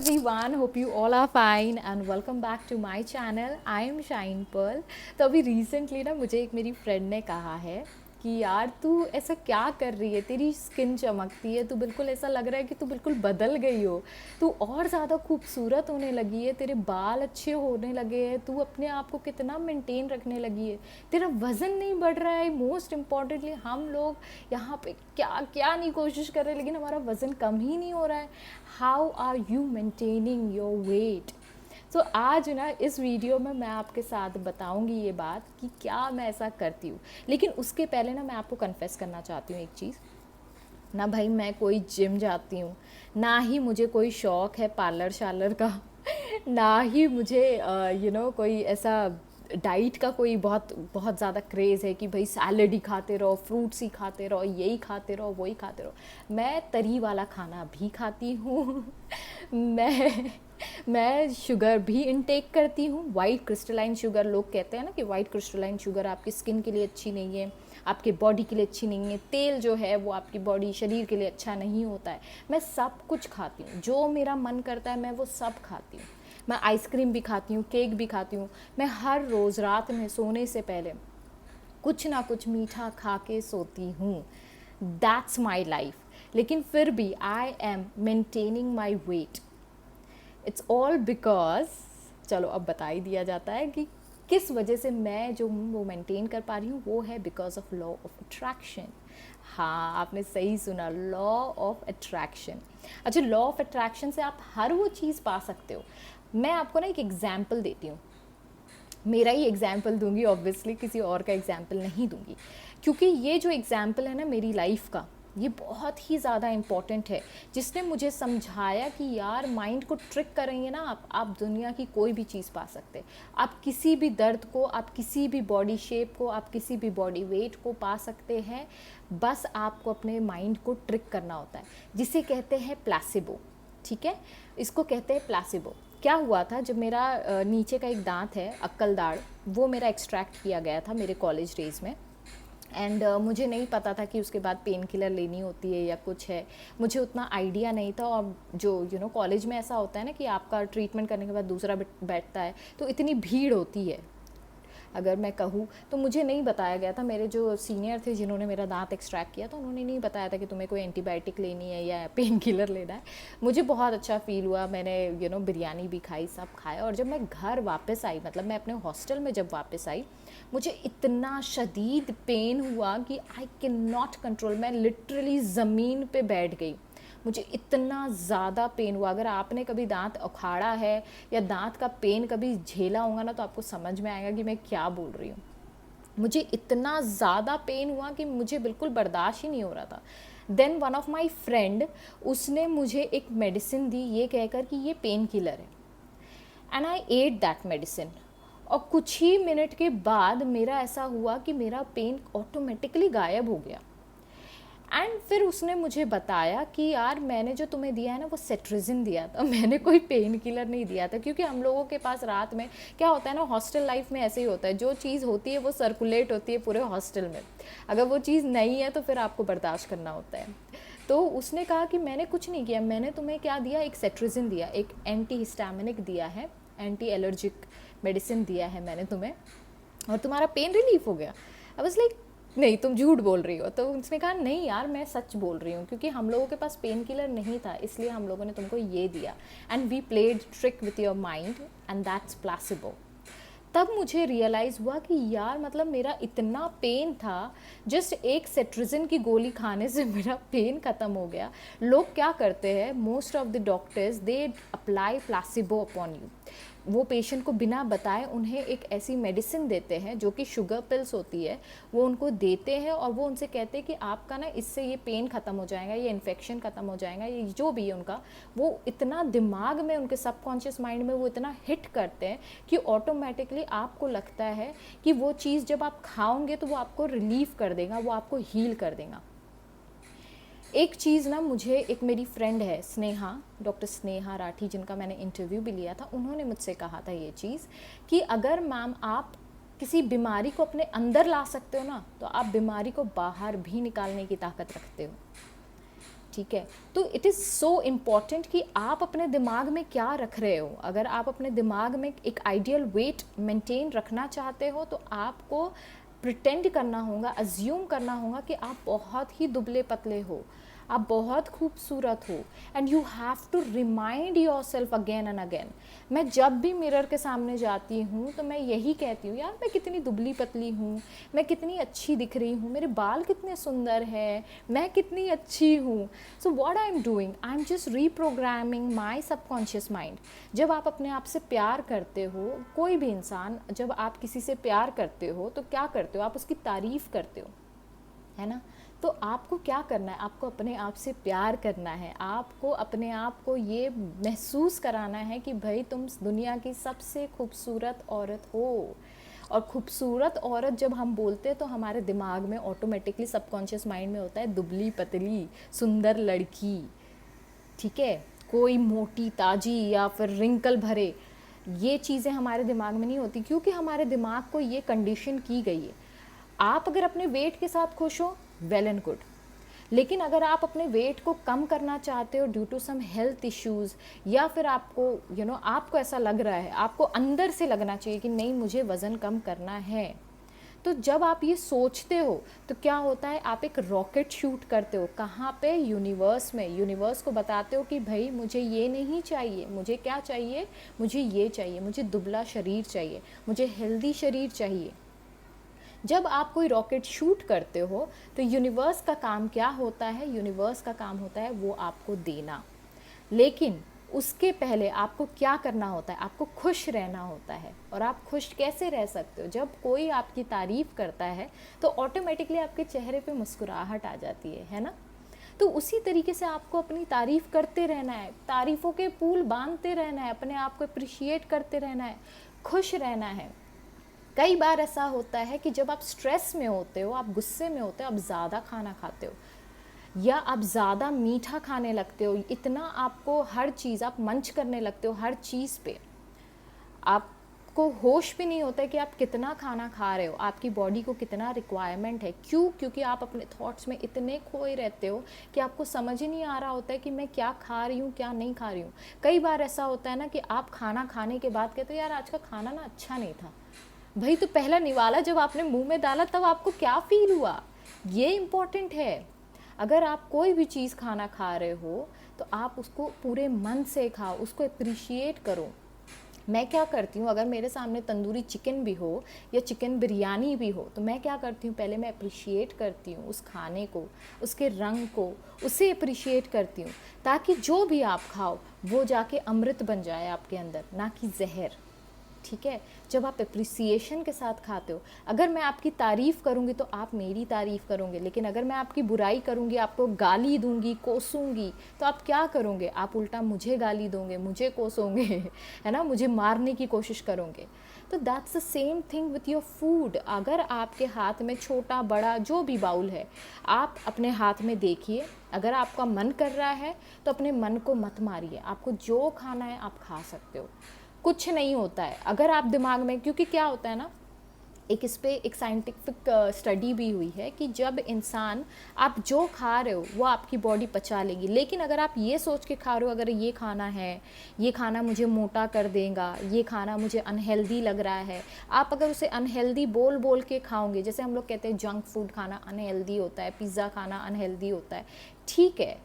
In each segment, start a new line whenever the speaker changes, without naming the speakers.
everyone, hope you all are fine and welcome back to my channel. I am Shine Pearl. तो अभी recently ना मुझे एक मेरी फ्रेंड ने कहा है कि यार तू ऐसा क्या कर रही है, तेरी स्किन चमकती है, तू बिल्कुल ऐसा लग रहा है कि तू बिल्कुल बदल गई हो, तू और ज़्यादा खूबसूरत होने लगी है, तेरे बाल अच्छे होने लगे हैं, तू अपने आप को कितना मेंटेन रखने लगी है, तेरा वज़न नहीं बढ़ रहा है। मोस्ट इम्पॉर्टेंटली हम लोग यहाँ पे क्या क्या नहीं कोशिश कर रहे लेकिन हमारा वज़न कम ही नहीं हो रहा है। How are you maintaining your weight? तो आज ना इस वीडियो में मैं आपके साथ बताऊंगी ये बात कि क्या मैं ऐसा करती हूँ। लेकिन उसके पहले ना मैं आपको कन्फेस करना चाहती हूँ एक चीज़। ना भाई मैं कोई जिम जाती हूँ, ना ही मुझे कोई शौक़ है पार्लर शार्लर का ना ही मुझे कोई ऐसा डाइट का कोई बहुत बहुत ज़्यादा क्रेज़ है कि भाई सैलड ही खाते रहो, फ्रूट्स ही खाते रहो, यही खाते रहो, वही खाते रहो। मैं तरी वाला खाना भी खाती हूँ मैं मैं शुगर भी इनटेक करती हूँ। वाइट क्रिस्टलाइन शुगर, लोग कहते हैं ना कि वाइट क्रिस्टलाइन शुगर आपकी स्किन के लिए अच्छी नहीं है, आपके बॉडी के लिए अच्छी नहीं है, तेल जो है वो आपकी बॉडी शरीर के लिए अच्छा नहीं होता है। मैं सब कुछ खाती हूँ, जो मेरा मन करता है मैं वो सब खाती हूँ। मैं आइसक्रीम भी खाती हूँ, केक भी खाती हूँ। मैं हर रोज़ रात में सोने से पहले कुछ ना कुछ मीठा खा के सोती हूँ। That's my life. लेकिन फिर भी I am maintaining my weight. It's all because, चलो अब बता ही दिया जाता है कि किस वजह से मैं जो हूँ वो मेंटेन कर पा रही हूँ। वो है because of law of attraction. हाँ, आपने सही सुना, लॉ ऑफ अट्रैक्शन। अच्छा, लॉ ऑफ अट्रैक्शन से आप हर वो चीज़ पा सकते हो। मैं आपको ना एक एग्जाम्पल देती हूँ, मेरा ही एग्जाम्पल दूंगी, ऑब्वियसली किसी और का एग्जाम्पल नहीं दूंगी, क्योंकि ये जो एग्जाम्पल है ना मेरी लाइफ का, ये बहुत ही ज़्यादा इम्पॉर्टेंट है। जिसने मुझे समझाया कि यार माइंड को ट्रिक करेंगे ना आप दुनिया की कोई भी चीज़ पा सकते। आप किसी भी दर्द को, आप किसी भी बॉडी शेप को, आप किसी भी बॉडी वेट को पा सकते हैं। बस आपको अपने माइंड को ट्रिक करना होता है, जिसे कहते हैं प्लासिबो। ठीक है, इसको कहते हैं प्लासिबो। क्या हुआ था, जब मेरा नीचे का एक दांत है, अक्कल दाढ़, वो मेरा एक्सट्रैक्ट किया गया था मेरे कॉलेज डेज़ में। एंड मुझे नहीं पता था कि उसके बाद पेन किलर लेनी होती है या कुछ है, मुझे उतना आइडिया नहीं था। और जो कॉलेज में ऐसा होता है ना कि आपका ट्रीटमेंट करने के बाद दूसरा बैठता है, तो इतनी भीड़ होती है, अगर मैं कहूँ तो मुझे नहीं बताया गया था। मेरे जो सीनियर थे जिन्होंने मेरा दांत एक्सट्रैक्ट किया था, उन्होंने नहीं बताया था कि तुम्हें कोई एंटीबायोटिक लेनी है या पेन किलर लेना है। मुझे बहुत अच्छा फील हुआ, मैंने बिरयानी भी खाई, सब खाया। और जब मैं घर वापस आई, मतलब मैं अपने हॉस्टल में जब वापस आई, मुझे इतना शदीद पेन हुआ कि आई कैन नॉट कंट्रोल। मैं लिटरली ज़मीन पे बैठ गई, मुझे इतना ज़्यादा पेन हुआ। अगर आपने कभी दांत उखाड़ा है या दांत का पेन कभी झेला होगा ना, तो आपको समझ में आएगा कि मैं क्या बोल रही हूँ। मुझे इतना ज़्यादा पेन हुआ कि मुझे बिल्कुल बर्दाश्त ही नहीं हो रहा था। Then one of my friend, उसने मुझे एक मेडिसिन दी ये कहकर कि ये पेन किलर है, and I ate that medicine. और कुछ ही मिनट के बाद मेरा ऐसा हुआ कि मेरा पेन ऑटोमेटिकली गायब हो गया। एंड फिर उसने मुझे बताया कि यार मैंने जो तुम्हें दिया है ना वो सेट्रिजिन दिया था, मैंने कोई पेन किलर नहीं दिया था। क्योंकि हम लोगों के पास रात में क्या होता है ना, हॉस्टल लाइफ में ऐसे ही होता है, जो चीज़ होती है वो सर्कुलेट होती है पूरे हॉस्टल में। अगर वो चीज़ नहीं है तो फिर आपको बर्दाश्त करना होता है। तो उसने कहा कि मैंने कुछ नहीं किया, मैंने तुम्हें क्या दिया, एक सेट्रिजिन दिया, एक एंटी हिस्टामिनिक दिया है, एंटी एलर्जिक मेडिसिन दिया है मैंने तुम्हें, और तुम्हारा पेन रिलीफ हो गया। आई वाज लाइक नहीं, तुम झूठ बोल रही हो। तो उसने कहा नहीं यार, मैं सच बोल रही हूँ, क्योंकि हम लोगों के पास पेन किलर नहीं था, इसलिए हम लोगों ने तुमको ये दिया। And we played trick with your mind and that's placebo. तब मुझे रियलाइज़ हुआ कि यार मतलब मेरा इतना पेन था, जस्ट एक सेट्रिजिन की गोली खाने से मेरा पेन ख़त्म हो गया। लोग क्या करते हैं, most of the doctors they apply placebo upon you. वो पेशेंट को बिना बताए उन्हें एक ऐसी मेडिसिन देते हैं जो कि शुगर पिल्स होती है, वो उनको देते हैं और वो उनसे कहते हैं कि आपका ना इससे ये पेन ख़त्म हो जाएगा, ये इन्फेक्शन ख़त्म हो जाएगा, ये जो भी है उनका, वो इतना दिमाग में, उनके सबकॉन्शियस माइंड में वो इतना हिट करते हैं कि ऑटोमेटिकली आपको लगता है कि वो चीज़ जब आप खाओगे तो वो आपको रिलीफ कर देगा, वो आपको हील कर देगा। एक चीज़ ना, मुझे एक मेरी फ्रेंड है स्नेहा, डॉक्टर स्नेहा राठी, जिनका मैंने इंटरव्यू भी लिया था, उन्होंने मुझसे कहा था ये चीज़ कि अगर मैम आप किसी बीमारी को अपने अंदर ला सकते हो ना, तो आप बीमारी को बाहर भी निकालने की ताकत रखते हो। ठीक है। तो इट इज़ सो इम्पॉर्टेंट कि आप अपने दिमाग में क्या रख रहे हो। अगर आप अपने दिमाग में एक आइडियल वेट मेंटेन रखना चाहते हो तो आपको प्रिटेंड करना होगा, अज्यूम करना होगा कि आप बहुत ही दुबले पतले हो, आप बहुत खूबसूरत हो, and you have to remind your self again and again. मैं जब भी मिरर के सामने जाती हूँ तो मैं यही कहती हूँ, यार मैं कितनी दुबली पतली हूँ, मैं कितनी अच्छी दिख रही हूँ, मेरे बाल कितने सुंदर हैं, मैं कितनी अच्छी हूँ। So what I am doing, I am just reprogramming my subconscious mind. जब आप अपने आप से प्यार करते हो, कोई भी इंसान जब आप किसी से प्यार करते हो तो क्या करते हो, आप उसकी तारीफ़ करते हो, है ना। तो आपको क्या करना है, आपको अपने आप से प्यार करना है, आपको अपने आप को ये महसूस कराना है कि भाई तुम दुनिया की सबसे खूबसूरत औरत हो। और खूबसूरत औरत जब हम बोलते हैं तो हमारे दिमाग में ऑटोमेटिकली सबकॉन्शियस माइंड में होता है दुबली पतली सुंदर लड़की, ठीक है, कोई मोटी ताजी या फिर रिंकल भरे, ये चीज़ें हमारे दिमाग में नहीं होती क्योंकि हमारे दिमाग को ये कंडीशन की गई है। आप अगर अपने वेट के साथ खुश हो, वेल एंड गुड, लेकिन अगर आप अपने वेट को कम करना चाहते हो due to some health issues, या फिर आपको आपको ऐसा लग रहा है, आपको अंदर से लगना चाहिए कि नहीं मुझे वज़न कम करना है, तो जब आप ये सोचते हो तो क्या होता है, आप एक रॉकेट शूट करते हो। कहाँ पे, यूनिवर्स में। यूनिवर्स को बताते हो कि भाई मुझे ये नहीं चाहिए, मुझे क्या चाहिए, मुझे ये चाहिए, मुझे दुबला शरीर चाहिए, मुझे हेल्दी शरीर चाहिए। जब आप कोई रॉकेट शूट करते हो तो यूनिवर्स का काम क्या होता है, यूनिवर्स का काम होता है वो आपको देना। लेकिन उसके पहले आपको क्या करना होता है, आपको खुश रहना होता है। और आप खुश कैसे रह सकते हो, जब कोई आपकी तारीफ़ करता है तो ऑटोमेटिकली आपके चेहरे पे मुस्कुराहट आ जाती है ना। तो उसी तरीके से आपको अपनी तारीफ़ करते रहना है, तारीफ़ों के पुल बांधते रहना है, अपने आप को अप्रिशिएट करते रहना है, खुश रहना है। कई बार ऐसा होता है कि जब आप स्ट्रेस में होते हो, आप गुस्से में होते हो, आप ज़्यादा खाना खाते हो या आप ज़्यादा मीठा खाने लगते हो, इतना आपको हर चीज़ आप मंच करने लगते हो, हर चीज़ पे आपको होश भी नहीं होता है कि आप कितना खाना खा रहे हो, आपकी बॉडी को कितना रिक्वायरमेंट है। क्यों? क्योंकि आप अपने थॉट्स में इतने खोए रहते हो कि आपको समझ ही नहीं आ रहा होता है कि मैं क्या खा रही हूँ, क्या नहीं खा रही हूँ। कई बार ऐसा होता है ना कि आप खाना खाने के बाद कहते हो यार आज का खाना ना अच्छा नहीं था। भाई तो पहला निवाला जब आपने मुंह में डाला तब आपको क्या फील हुआ, ये इम्पॉर्टेंट है। अगर आप कोई भी चीज़ खाना खा रहे हो तो आप उसको पूरे मन से खाओ, उसको अप्रिशिएट करो। मैं क्या करती हूँ, अगर मेरे सामने तंदूरी चिकन भी हो या चिकन बिरयानी भी हो तो मैं क्या करती हूँ, पहले मैं अप्रिशिएट करती हूँ उस खाने को, उसके रंग को, उसे अप्रिशिएट करती हूँ, ताकि जो भी आप खाओ वो जाके अमृत बन जाए आपके अंदर, ना कि जहर। ठीक है, जब आप अप्रिसिएशन के साथ खाते हो, अगर मैं आपकी तारीफ़ करूँगी तो आप मेरी तारीफ़ करोगे, लेकिन अगर मैं आपकी बुराई करूँगी, आपको गाली दूँगी, कोसूँगी, तो आप क्या करोगे, आप उल्टा मुझे गाली दोगे, मुझे कोसोगे, है ना, मुझे मारने की कोशिश करोगे। तो that's the same thing with your food. अगर आपके हाथ में छोटा बड़ा जो भी बाउल है, आप अपने हाथ में देखिए, अगर आपका मन कर रहा है तो अपने मन को मत मारिए, आपको जो खाना है आप खा सकते हो, कुछ नहीं होता है। अगर आप दिमाग में, क्योंकि क्या होता है ना, एक इस पे एक साइंटिफिक स्टडी भी हुई है कि जब इंसान, आप जो खा रहे हो वो आपकी बॉडी पचा लेगी, लेकिन अगर आप ये सोच के खा रहे हो अगर ये खाना है, ये खाना मुझे मोटा कर देगा, ये खाना मुझे अनहेल्दी लग रहा है, आप अगर उसे अनहेल्दी बोल बोल के खाओगे, जैसे हम लोग कहते हैं जंक फूड खाना अनहेल्दी होता है, पिज़्ज़ा खाना अनहेल्दी होता है, ठीक है,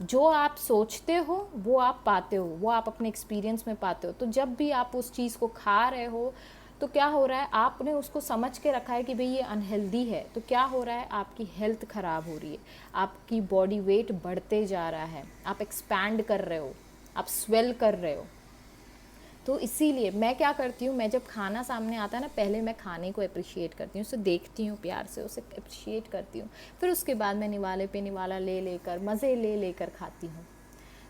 जो आप सोचते हो वो आप पाते हो, वो आप अपने एक्सपीरियंस में पाते हो। तो जब भी आप उस चीज़ को खा रहे हो तो क्या हो रहा है, आपने उसको समझ के रखा है कि भाई ये अनहेल्दी है, तो क्या हो रहा है, आपकी हेल्थ ख़राब हो रही है, आपकी बॉडी वेट बढ़ते जा रहा है, आप एक्सपैंड कर रहे हो, आप स्वेल कर रहे हो। तो इसीलिए मैं क्या करती हूँ, मैं जब खाना सामने आता है ना, पहले मैं खाने को अप्रिशिएट करती हूँ, उसे देखती हूँ प्यार से, उसे अप्रिशिएट करती हूँ, फिर उसके बाद मैं निवाले पे निवाला ले लेकर, मज़े ले लेकर खाती हूँ।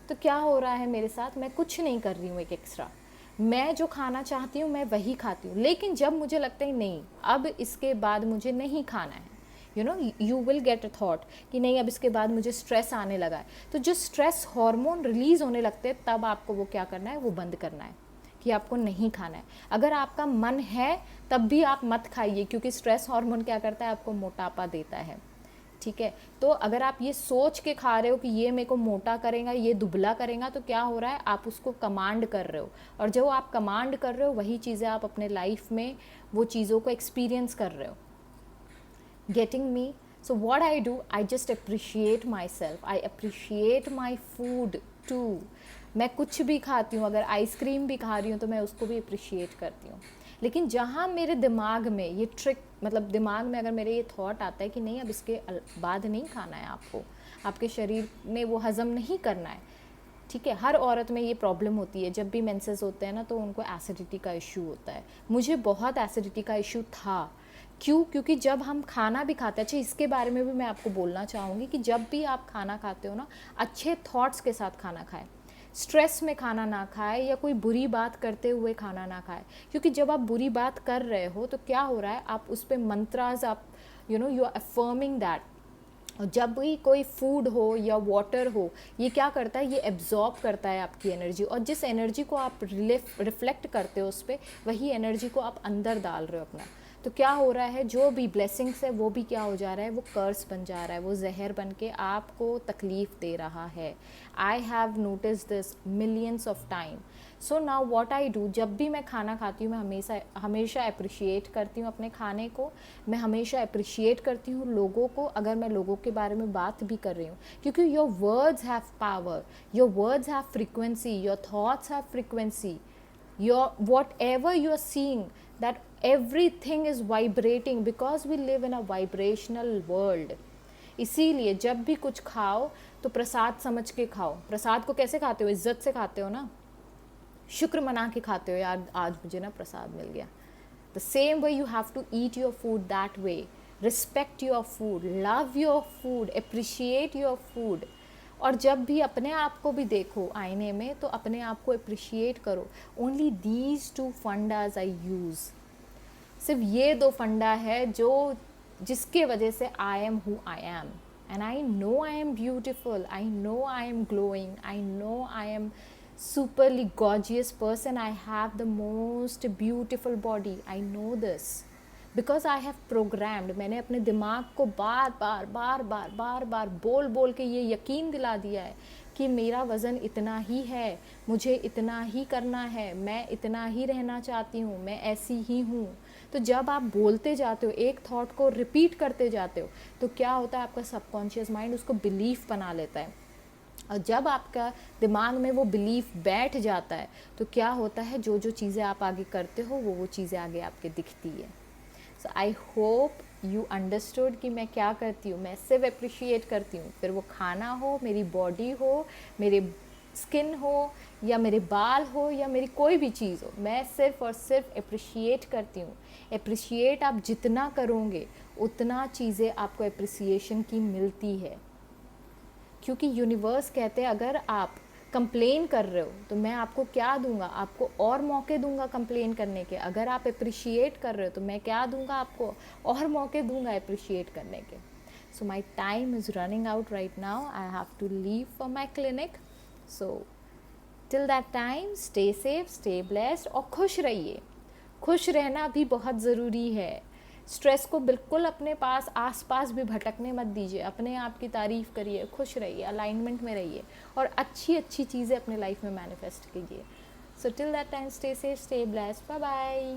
तो क्या हो रहा है मेरे साथ, मैं कुछ नहीं कर रही हूँ एक एक्स्ट्रा, मैं जो खाना चाहती हूँ मैं वही खाती हूँ। लेकिन जब मुझे लगता है नहीं अब इसके बाद मुझे नहीं खाना है, you will get a thought कि नहीं अब इसके बाद मुझे स्ट्रेस आने लगा है, तो जो स्ट्रेस हार्मोन रिलीज़ होने लगते हैं तब आपको वो क्या करना है, वो बंद करना है कि आपको नहीं खाना है। अगर आपका मन है तब भी आप मत खाइए, क्योंकि स्ट्रेस हार्मोन क्या करता है, आपको मोटापा देता है। ठीक है। तो अगर आप ये सोच के खा रहे हो कि ये मेरे को मोटा करेगा, ये दुबला करेगा, तो क्या हो रहा है, आप उसको कमांड कर रहे हो, और जो आप कमांड कर रहे हो वही चीज़ें आप अपने लाइफ में वो चीज़ों को एक्सपीरियंस कर रहे हो। getting me? So what I do, I just appreciate myself, I appreciate my food too. मैं कुछ भी खाती हूँ, अगर आइसक्रीम भी खा रही हूँ तो मैं उसको भी अप्रिशिएट करती हूँ। लेकिन जहाँ मेरे दिमाग में ये ट्रिक, मतलब दिमाग में अगर मेरे ये थॉट आता है कि नहीं अब इसके बाद नहीं खाना है आपको, आपके शरीर ने वो हज़म नहीं करना है, ठीक है। हर औरत में ये प्रॉब्लम होती है, जब भी मेंसेस होते हैं ना तो उनको एसिडिटी का इशू होता है। मुझे बहुत एसिडिटी का इशू था। क्यों? क्योंकि जब हम खाना भी खाते हैं, अच्छा इसके बारे में भी मैं आपको बोलना चाहूँगी कि जब भी आप खाना खाते हो ना, अच्छे थॉट्स के साथ खाना खाएं, स्ट्रेस में खाना ना खाए या कोई बुरी बात करते हुए खाना ना खाए। क्योंकि जब आप बुरी बात कर रहे हो तो क्या हो रहा है, आप उस पर मंत्राज, आप यू आर अफर्मिंग दैट। और जब भी कोई फूड हो या वाटर हो, ये क्या करता है, ये एब्जॉर्ब करता है आपकी एनर्जी, और जिस एनर्जी को आप रिफ्लेक्ट करते हो उस पर, वही एनर्जी को आप अंदर डाल रहे हो अपना। तो क्या हो रहा है, जो भी ब्लेसिंग्स है वो भी क्या हो जा रहा है, वो कर्स बन जा रहा है, वो जहर बन के आपको तकलीफ़ दे रहा है। I have notice this millions of time. So now what I do, जब भी मैं खाना खाती हूँ मैं हमेशा अप्रिशिएट करती हूँ अपने खाने को। मैं हमेशा अप्रिशिएट करती हूँ लोगों को, अगर मैं लोगों के बारे में बात भी कर रही हूँ, क्योंकि your words have power, your words have frequency, your thoughts have frequency, your whatever you are seeing, that everything is vibrating because we live in a vibrational world. इसीलिए जब भी कुछ खाओ तो प्रसाद समझ के खाओ। प्रसाद को कैसे खाते हो, इज्जत से खाते हो ना, शुक्र मना के खाते हो, यार आज मुझे ना प्रसाद मिल गया। The same way you have to eat your food that way, respect your food, love your food, appreciate your food. और जब भी अपने आप को भी देखो आईने में तो अपने आप को अप्रिशिएट करो। Only these two fundas I use, सिर्फ ये दो फंडा है जो जिसके वजह से I am who I am, and I know I am beautiful, I know I am glowing, I know I am superly gorgeous person, I have the most beautiful body, I know this because I have programmed, मैंने अपने दिमाग को बार बार बोल बोल के ये यकीन दिला दिया है कि मेरा वज़न इतना ही है, मुझे इतना ही करना है, मैं इतना ही रहना चाहती हूँ, मैं ऐसी ही हूँ। तो जब आप बोलते जाते हो, एक थॉट को रिपीट करते जाते हो, तो क्या होता है, आपका सबकॉन्शियस माइंड उसको बिलीफ बना लेता है। और जब आपका दिमाग में वो बिलीफ बैठ जाता है तो क्या होता है, जो जो चीज़ें आप आगे करते हो वो चीज़ें आगे आपके दिखती है। सो आई होप यू अंडरस्टूड कि मैं क्या करती हूँ। मैं सिर्फ अप्रिशिएट करती हूँ, फिर वो खाना हो, मेरी बॉडी हो, मेरे स्किन हो, या मेरे बाल हो, या मेरी कोई भी चीज़ हो, मैं सिर्फ और सिर्फ अप्रिशिएट करती हूँ। अप्रिशिएट आप जितना करोगे उतना चीज़ें आपको अप्रिसिएशन की मिलती है, क्योंकि यूनिवर्स कहते हैं अगर आप कंप्लेन कर रहे हो तो मैं आपको क्या दूंगा, आपको और मौके दूंगा कंप्लेन करने के। अगर आप अप्रिशिएट कर रहे हो तो मैं क्या दूंगा, आपको और मौके दूंगा अप्रिशिएट करने के। So my time is running out right now, I have to leave for my clinic. So till that time stay safe, stay blessed, और खुश रहिए। खुश रहना भी बहुत ज़रूरी है। स्ट्रेस को बिल्कुल अपने पास आसपास भी भटकने मत दीजिए, अपने आप की तारीफ़ करिए, खुश रहिए, अलाइनमेंट में रहिए, और अच्छी अच्छी चीज़ें अपने लाइफ में मैनिफेस्ट कीजिए। So till that time stay safe, stay blessed, bye bye.